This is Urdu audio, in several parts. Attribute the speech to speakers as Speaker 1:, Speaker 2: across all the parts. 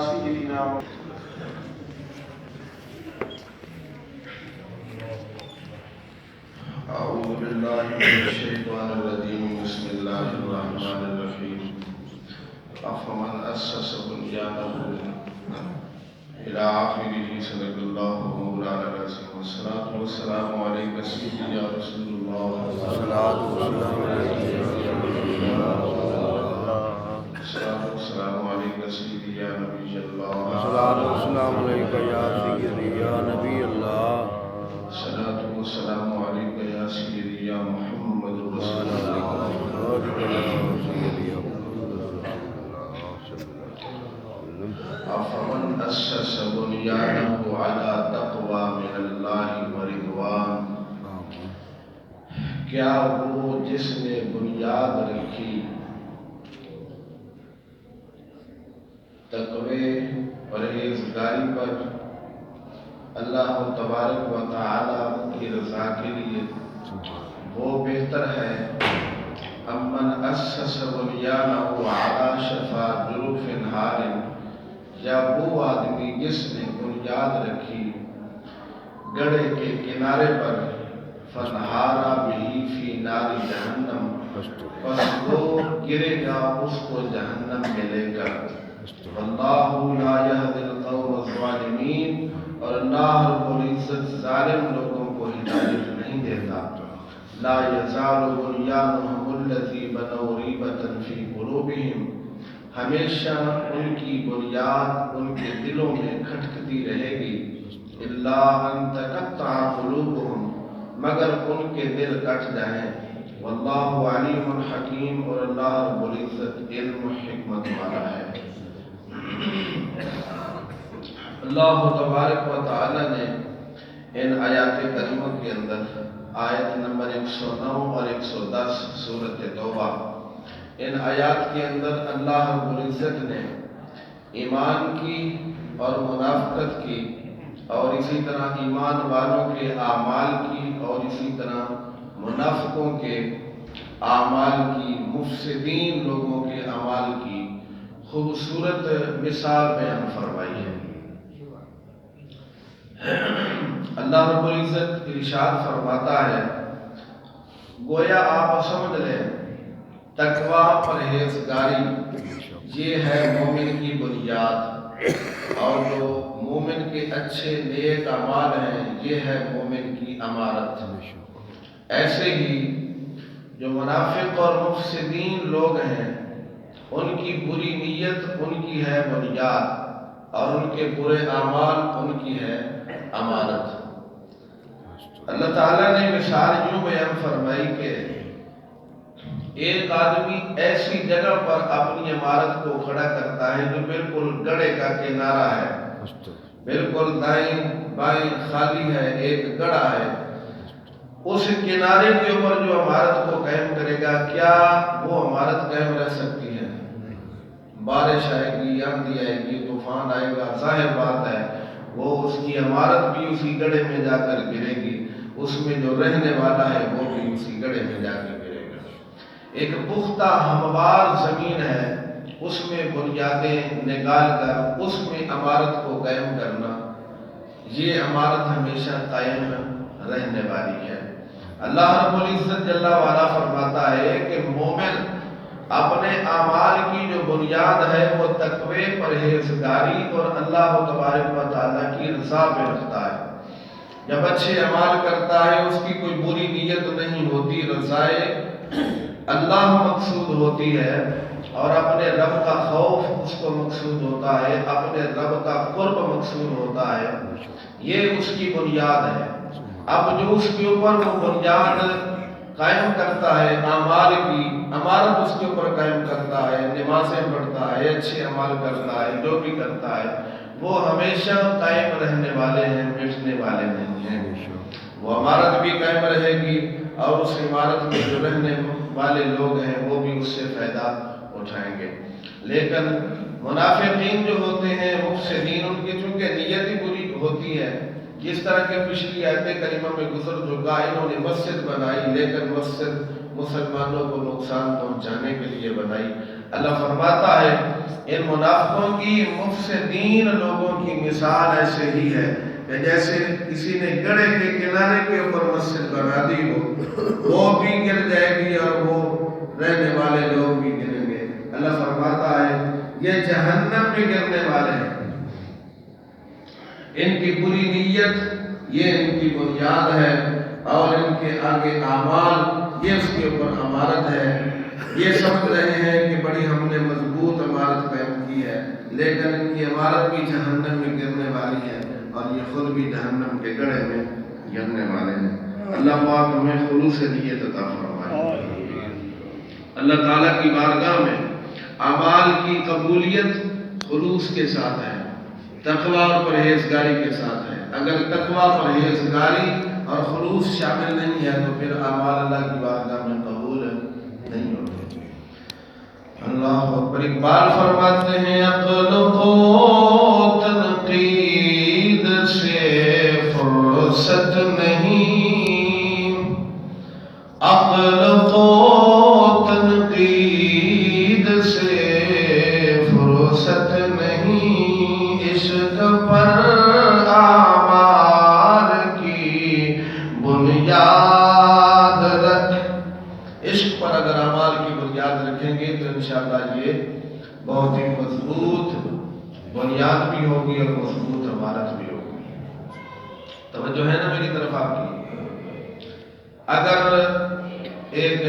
Speaker 1: سيدنا أعوذ بالله من الشيطان الرجيم بسم الله الرحمن الرحيم أفمن أسس بنيانه إلى آخره صدق الله مولانا العظيم والصلاة والسلام عليك سيدي يا رسول الله
Speaker 2: الصلاة والسلام عليك يا
Speaker 1: الصلاة والسلام عليك سيدي يا نبي الله
Speaker 2: الصلاة والسلام عليك يا سيدي يا نبي الله
Speaker 1: الصلاة والسلام عليك يا سيدي يا محمد رسول الله أفمن أسس بنيانه على تقوى من الله ورضوان کیا وہ جس نے بنیاد رکھی تقوی پرہیزگاری پر اللہ تبارک و تعالی کی رضا کے لیے وہ بہتر ہے امن اسس بنیانہ علی شفا جرف ہار یا وہ آدمی جس نے بنیاد رکھی گڑھے کے کنارے پر فنہارا بھی فی نار جہنم پس وہ گرے گا اس کو جہنم میں لے کر واللہ لا یہدی القوم الظالمین اور اللہ رب العزت ظالم لوگوں کو ہدایت نہیں دیتا لا یزال بنیانہم الذی بنوا ریبۃ فی قلوبہم ہمیشہ ان کی بنیاد ان کے دلوں میں کھٹکتی رہے گی الا ان تقطع قلوبہم مگر ان کے دل کٹ جائیں واللہ علیم حکیم اور اللہ رب العزت علم و حکمت والا ہے اللہ تبارک و تعالی نے ان آیات کریموں کے اندر آیت نمبر 109 اور 110 سورۃ توبہ ان آیات کے اندر اللہ رب العزت نے ایمان کی اور منافقت کی اور اسی طرح ایمان والوں کے اعمال کی اور اسی طرح منافقوں کے اعمال کی مفسدین لوگوں کے اعمال کی خوبصورت مثال بیان فرمائی ہے اللہ رب العزت ارشاد فرماتا ہے گویا آپ سمجھ لیں تقوی پرہیزگاری یہ ہے مومن کی بنیاد اور جو مومن کے اچھے نیک اعمال ہیں یہ ہے مومن کی عمارت ایسے ہی جو منافق اور مفسدین لوگ ہیں ان کی بری نیت ان کی ہے بنیاد اور ان کے برے اعمال ان کی ہے عمارت اللہ تعالیٰ نے مثال یوں بیان فرمائی کہ ایک آدمی ایسی جگہ پر اپنی عمارت کو کھڑا کرتا ہے جو بالکل گڑھے کا کنارہ ہے بالکل دائیں بائیں خالی ہے ایک گڑھا ہے اس کنارے کے اوپر جو عمارت کو قائم کرے گا کیا وہ عمارت قائم رہ سکتی ہے بارش آئے گی آندھی آئے گی طوفان آئے گا ظاہر بات ہے وہ اس کی عمارت بھی اسی گڑھے میں جا کر گرے گی اس میں جو رہنے والا ہے وہ بھی اسی گڑھے میں جا کر گرے گا ایک پختہ ہموار زمین ہے اس میں بنیادیں نکال کر اس میں عمارت کو قائم کرنا یہ عمارت ہمیشہ قائم رہنے والی ہے اللہ رب العزت جل وعلا فرماتا ہے کہ مومن اپنے اعمال کی جو بنیاد ہے وہ تقوی پرہیزگاری اور اللہ تبارک و تعالیٰ کی رضا پہ رکھتا ہے جب اچھے اعمال کرتا ہے اس کی کوئی بری نیت نہیں ہوتی رضائے اللہ مقصود ہوتی ہے اور اپنے رب کا خوف اس کو مقصود ہوتا ہے اپنے رب کا قرب مقصود ہوتا ہے یہ اس کی بنیاد ہے اب جو اس کے اوپر وہ بنیاد قائم کرتا ہے اعمال کی عمارت اس کے اوپر قائم کرتا ہے نمازیں پڑھتا ہے اچھے عمال کرتا ہے جو بھی کرتا ہے وہ ہمیشہ قائم رہنے والے ہیں مٹنے والے نہیں ہیں وہ عمارت بھی قائم رہے گی اور اس عمارت میں جو رہنے والے لوگ ہیں وہ بھی اس سے فائدہ اٹھائیں گے لیکن منافقین جو ہوتے ہیں مفسدین ان کی چونکہ نیت ہی بری ہوتی ہے جس طرح کے پچھلی آیت کریمہ میں گزر چکا انہوں نے مسجد بنائی لیکن مسجد مسلمانوں کو نقصان پہنچانے کے لیے بنائی اللہ فرماتا ہے ان منافقوں کی مفسدین لوگوں کی مثال ایسے ہی ہے کہ جیسے کسی نے گڑھے کے کنارے کے اوپر مسجد بنا دی ہو، وہ بھی گر جائے گی اور وہ رہنے والے لوگ بھی گریں گے۔ اللہ فرماتا ہے یہ جہنم میں گرنے والے ہیں، ان کی بری نیت یہ ان کی بنیاد ہے، اور ان کے آگے اعمال یہ اس کے اوپر عمارت ہے۔ یہ سمجھ رہے ہیں کہ بڑی ہم نے مضبوط عمارت قائم کی ہے، لیکن ان کی عمارت بھی جہنم میں گرنے والی ہے، اور یہ خود بھی جہنم کے گڑھے میں گرنے والے ہیں۔ اللہ پاک ہمیں خلوص نیت عطا فرمائے۔ اللہ تعالیٰ کی بارگاہ میں اعمال کی قبولیت خلوص کے ساتھ ہے، تقویٰ اور پرہیزگاری کے ساتھ ہے۔ اگر تقویٰ، پرہیزگاری اور خلوص شامل نہیں ہے تو پھر اعمال اللہ کی بارگاہ میں قبول نہیں ہوتے۔ اللہ اکبر۔ اقبال فرماتے ہیں عقل کو تنقید سے فرصت نہیں، عقل کو تنقید سے فرصت نہیں، عشق پر اعمال کی بنیاد رکھ۔ عشق پر اگر اعمال کی بنیاد رکھیں گے تو انشاءاللہ یہ بہت ہی مضبوط بنیاد بھی ہوگی اور مضبوط عمارت بھی ہوگی۔ توجہ ہے نا میری طرف آپ کی؟ اگر ایک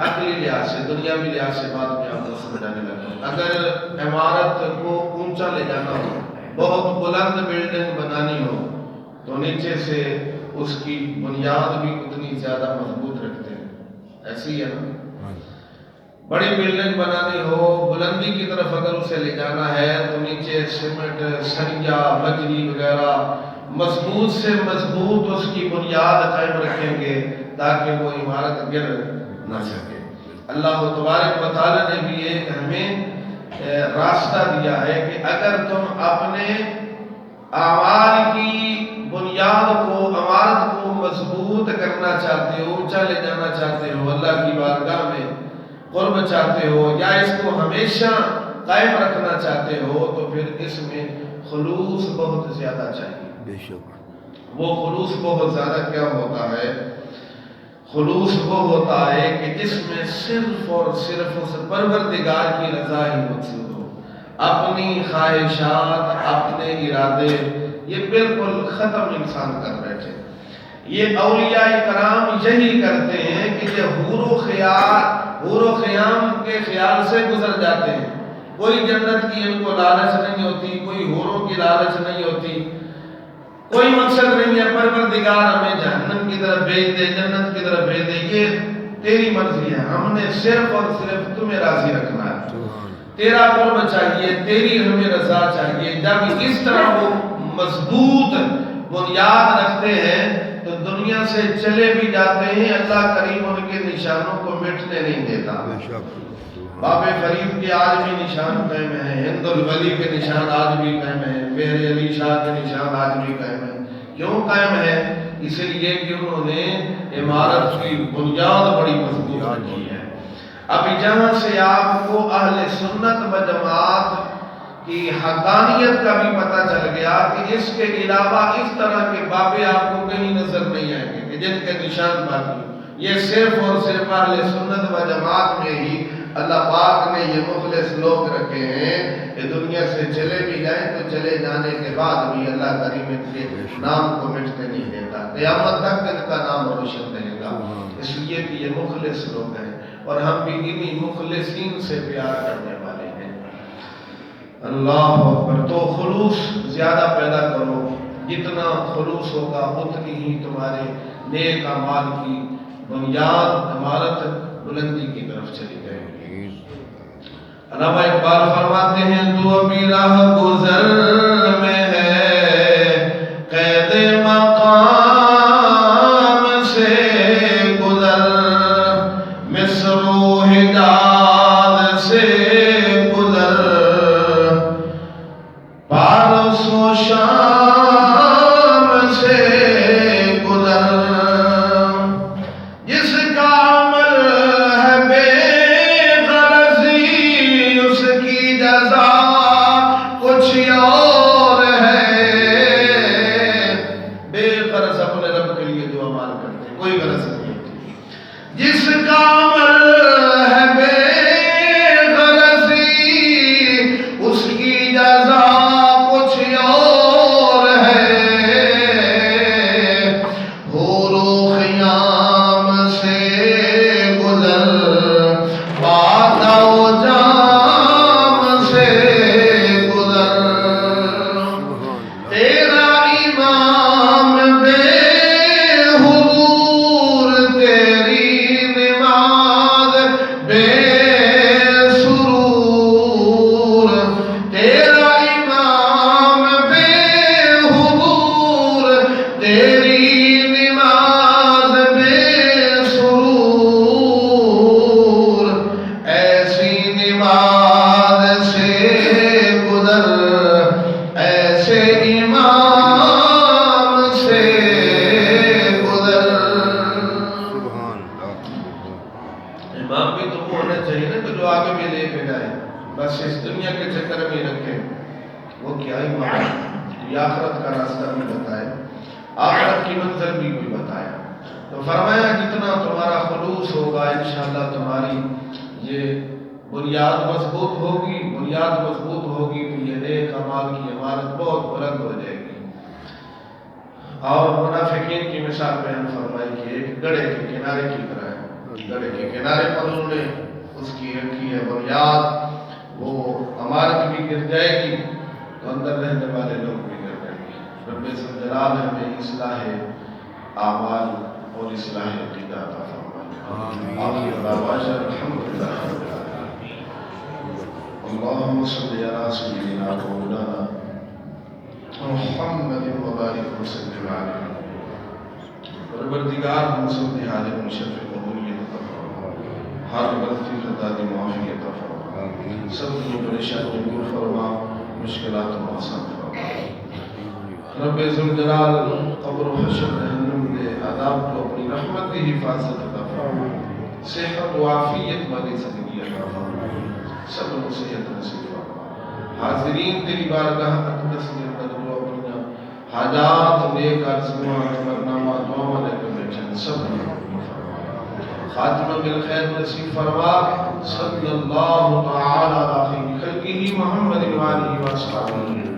Speaker 1: عقلی لحاظ سے، دنیاوی لحاظ سے بات میں آپ کو سمجھانے لگا ہوں، اگر عمارت کو اونچا لے جانا ہو، بہت بلند بلڈنگ بنانی ہو تو نیچے سے اس کی بنیاد بھی اتنی زیادہ مضبوط رکھتے ہیں، ایسی ہے نا؟ بڑی بلڈنگ بنانی ہو، بلندی کی طرف اگر اسے لے جانا ہے تو نیچے سیمنٹ، سریا، بجری وغیرہ مضبوط سے مضبوط اس کی بنیاد قائم رکھیں گے تاکہ وہ عمارت گر نہ سکے۔ اللہ تبارک و تعالیٰ نے بھی ایک ہمیں راستہ دیا ہے کہ اگر تم اپنے اعمال کی بنیاد کو، عمارت کو مضبوط کرنا چاہتے ہو، اونچا لے جانا چاہتے ہو، اللہ کی بارگاہ میں قرب چاہتے ہو، یا اس کو ہمیشہ قائم رکھنا چاہتے ہو، تو پھر اس میں خلوص بہت زیادہ چاہیے۔
Speaker 2: بے شک
Speaker 1: وہ خلوص بہت زیادہ کیا ہوتا ہے؟ خلوص وہ ہوتا ہے کہ جس میں صرف اور صرف اس پروردگار کی رضا ہی مقصود ہو، اپنی خواہشات، اپنے ارادے یہ بالکل ختم انسان کر بیٹھے۔ یہ اولیاء کرام یہی کرتے ہیں کہ یہ حور و خیام کے خیال سے گزر جاتے ہیں۔ کوئی جنت کی ان کو لالچ نہیں ہوتی، کوئی حوروں کی لالچ نہیں ہوتی، کوئی مقصد نہیں ہے پروردگار ہمیں جہنم کی طرف بھیج دے، جنت کی طرف بھیج دے، یہ تیری مرضی ہے، ہم نے صرف اور صرف تمہیں راضی رکھنا ہے، تیرا قرب چاہیے، تیری ہمیں رضا چاہیے۔ جب اس طرح وہ مضبوط بنیاد رکھتے ہیں تو دنیا سے چلے بھی جاتے ہیں، اللہ کریم ان کے نشانوں کو مٹنے نہیں دیتا۔ باب فرید کے آج بھی نشان قائم ہیں، ہند الولی کے نشان آج بھی قائم ہیں، مہر علی شاہ کے نشان آج بھی قائم ہیں۔ کیوں قائم ہے؟ اس لیے کہ انہوں نے عمارت کی بنیاد بڑی مضبوط کی ہے۔ اب جہاں سے آپ کو اہل سنت و جماعت کی حقانیت کا بھی پتہ چل گیا کہ اس کے علاوہ اس طرح کے بابے آپ کو کہیں نظر نہیں آئیں گے کہ جن کے نشان باقی، یہ صرف اور صرف اہل سنت و جماعت میں ہی اللہ پاک نے یہ مخلص لوگ رکھے ہیں کہ دنیا سے چلے بھی جائیں تو چلے جانے کے بعد بھی اللہ کریم ان کے نام کو مٹنے نہیں دیتا، قیامت تک ان کا نام روشن رہے گا، اس لیے کہ یہ مخلص لوگ ہیں اور ہم بھی انہی مخلصین سے پیار کرنے والے ہیں۔ اللہ اکبر۔ تو خلوص زیادہ پیدا کرو، جتنا خلوص ہوگا اتنی ہی تمہارے نیک اعمال کی بنیاد، عمارت بلندی کی طرف چلی جائے گی۔ علامہ اقبال فرماتے ہیں تو ابھی راہ گزر میں ہے، قید مقام سے گزر، مصر و حجاز سے گزر، پارس و شام سے گزر، جس کا عمل ہے بے غرضی جزا کچھ اور ہے، حور و خیام سے گزر بادا و جام سے گزر، تیرا امام بے حضور، تیری نماز بے سرور، تیرا امام بے حضور، تیری نماز بے سرور، ایسی نماز سے گزر، ایسے امام سے گزر۔ امام بھی تو وہ ہونا چاہیے نا کہ جو آگے بھی لے کے جائے، بس اس دنیا کے چکر میں رکھے، وہ کیا امام ہے؟ یہ آخرت کا راستہ بھی بتائے، آخرت کی منزل بھی کوئی بتایا۔ تو فرمایا جتنا تمہارا خلوص ہوگا انشاءاللہ تمہاری یہ بنیاد مضبوط ہوگی، بنیاد مضبوط ہوگی تو یہ نیک اعمال کی عمارت بہت بلند ہو جائے گی۔ اور منافقین کی مثال بیان فرمائی کہ ایک گڑھے کے کنارے کی طرح ہے، گڑھے کے کنارے پر انہوں نے اس کی رکھی ہے بنیاد، وہ عمارت بھی گر جائے گی تو اندر رہنے والے لوگ بھی گر جائیں گے۔ رب ذوالجلال ہمیں اصلاح اعمال اور اصلاح عقیدہ عطا فرمائے۔ آمین۔ الحمدللہ رب العالمین۔ اللہم صلی علی سیدنا مولانا محمد وبارک وسلم علیہ۔ پروردگار ہم سب کی حال مشفق قبولیت عطا فرما، ہر غلطی خطا کی معافی عطا فرما، سب کی پریشانی دور فرما، مشکلات کو آسان فرما۔ رب ذوالجلال قبر و حشر جہنم دے عذاب کو اپنی رحمت کی حفاظت عطا فرما، صحت و عافیت والی زندگی عطا فرما، سب کو صحت نصیب فرما۔ حاضرین تیری بارگاہ اقدس کے اندر جو اپنا حاجات نیک آرزوئیں برنامہ دعاؤں لے کے بیٹھے سب کو قبول فرما، خاتمہ بالخیر نصیب فرما۔ صلی اللہ تعالی علیہ خلقہ محمد وآلہ وصحبہ